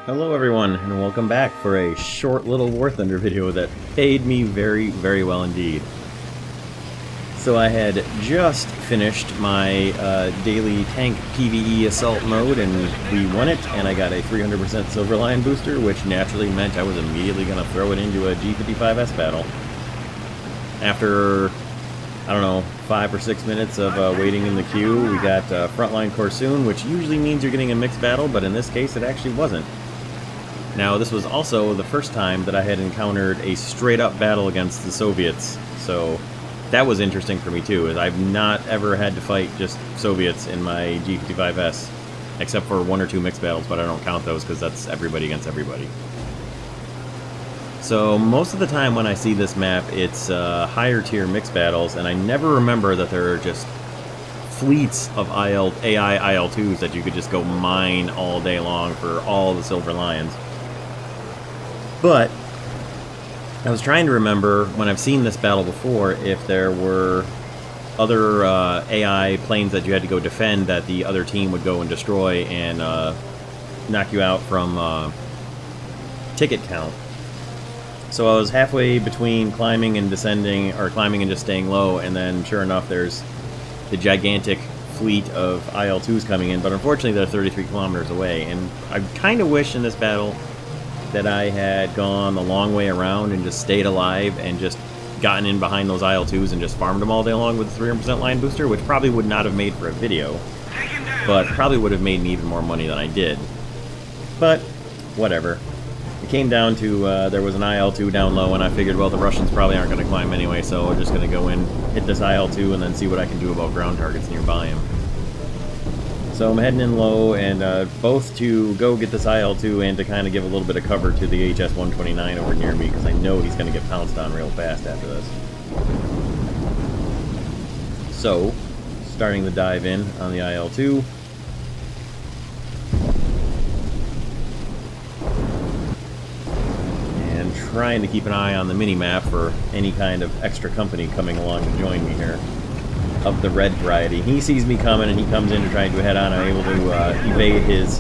Hello everyone, and welcome back for a short little War Thunder video that paid me very, very well indeed. So I had just finished my daily tank PvE assault mode, and we won it, and I got a 300% Silver Lion booster, which naturally meant I was immediately going to throw it into a G.55S battle. After, I don't know, 5 or 6 minutes of waiting in the queue, we got Frontline Corsoon, which usually means you're getting a mixed battle, but in this case it actually wasn't. Now, this was also the first time that I had encountered a straight-up battle against the Soviets, so that was interesting for me too, as I've not ever had to fight just Soviets in my G.55S, except for 1 or 2 mixed battles, but I don't count those because that's everybody against everybody. So most of the time when I see this map, it's higher tier mixed battles, and I never remember that there are just fleets of AI IL-2s that you could just go mine all day long for all the Silver Lions. But I was trying to remember, when I've seen this battle before, if there were other AI planes that you had to go defend that the other team would go and destroy and knock you out from ticket count. So I was halfway between climbing and descending, or climbing and just staying low, and then sure enough there's the gigantic fleet of IL-2s coming in, but unfortunately they're 33 kilometers away, and I kind of wish in this battle that I had gone the long way around and just stayed alive and just gotten in behind those IL-2s and just farmed them all day long with the 300% Lion booster, which probably would not have made for a video, but probably would have made me even more money than I did. But whatever. It came down to there was an IL-2 down low, and I figured, well, the Russians probably aren't going to climb anyway, so I'm just going to go in, hit this IL-2, and then see what I can do about ground targets nearby him. So I'm heading in low, and both to go get this IL-2 and to kind of give a little bit of cover to the HS-129 over near me, because I know he's going to get pounced on real fast after this. So, starting the dive in on the IL-2. And trying to keep an eye on the mini-map for any kind of extra company coming along to join me here, of the red variety. He sees me coming and he comes in to try and do a head-on. I'm able to evade his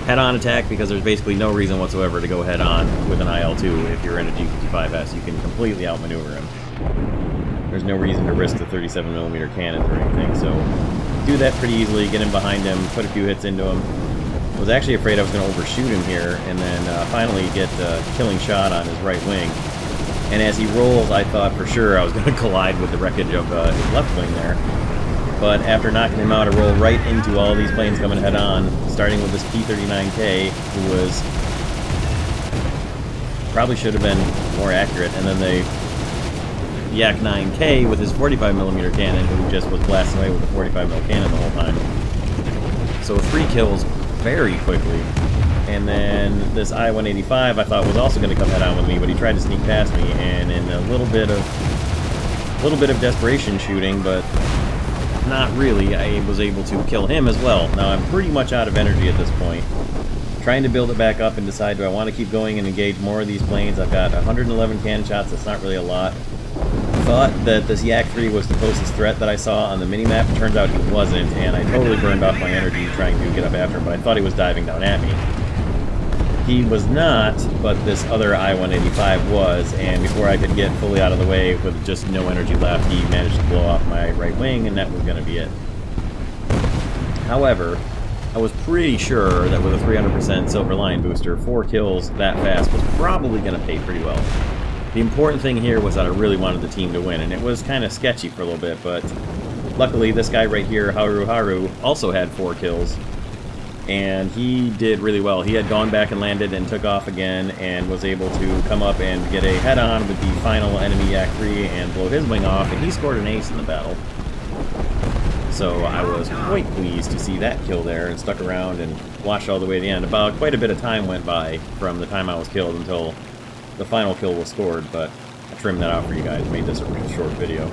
head-on attack because there's basically no reason whatsoever to go head-on with an IL-2 if you're in a G.55S. You can completely outmaneuver him. There's no reason to risk the 37mm cannons or anything, so do that pretty easily, get in behind him, put a few hits into him. I was actually afraid I was going to overshoot him here, and then finally get a killing shot on his right wing. And as he rolls, I thought for sure I was going to collide with the wreckage of his left wing there. But after knocking him out, I rolled right into all these planes coming head-on, starting with this P-39K, who was... probably should have been more accurate, and then the Yak-9K with his 45mm cannon, who just was blasting away with the 45mm cannon the whole time. So 3 kills very quickly. And then this I-185 I thought was also going to come head-on with me, but he tried to sneak past me, and in a little bit of desperation shooting, but not really, I was able to kill him as well. Now I'm pretty much out of energy at this point. Trying to build it back up and decide, do I want to keep going and engage more of these planes? I've got 111 cannon shots, that's not really a lot. Thought that this Yak-3 was the closest threat that I saw on the minimap. It turns out he wasn't, and I totally burned off my energy trying to get up after him, but I thought he was diving down at me. He was not, but this other I-185 was, and before I could get fully out of the way with just no energy left, he managed to blow off my right wing, and that was going to be it. However, I was pretty sure that with a 300% Silver Lion booster, 4 kills that fast was probably going to pay pretty well. The important thing here was that I really wanted the team to win, and it was kind of sketchy for a little bit, but luckily this guy right here, Haru, also had 4 kills. And he did really well. He had gone back and landed and took off again and was able to come up and get a head-on with the final enemy Yak-3 and blow his wing off, and he scored an ace in the battle. So I was quite pleased to see that kill there and stuck around and watched all the way to the end. About quite a bit of time went by from the time I was killed until the final kill was scored, but I trimmed that out for you guys, made this a real short video.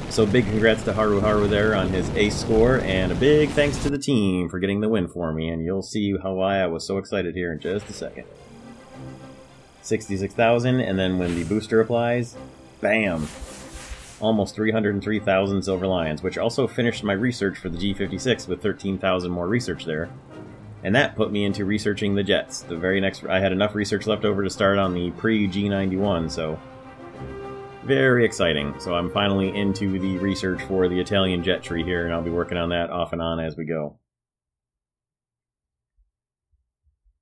So big congrats to Haru there on his ace score, and a big thanks to the team for getting the win for me, and you'll see why I was so excited here in just a second. 66,000, and then when the booster applies, bam! Almost 303,000 Silver Lions, which also finished my research for the G.56 with 13,000 more research there. And that put me into researching the jets. The very next, I had enough research left over to start on the pre-G91, so very exciting. So I'm finally into the research for the Italian jet tree here, and I'll be working on that off and on as we go.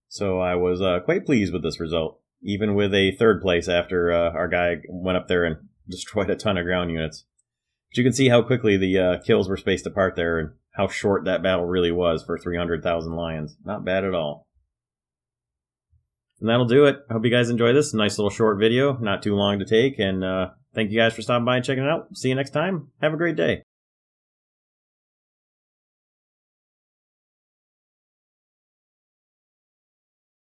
So I was quite pleased with this result, even with a third place after our guy went up there and destroyed a ton of ground units. But you can see how quickly the kills were spaced apart there, and how short that battle really was for 300,000 lions. Not bad at all. And that'll do it. I hope you guys enjoy this. Nice little short video, not too long to take, and thank you guys for stopping by and checking it out. See you next time. Have a great day.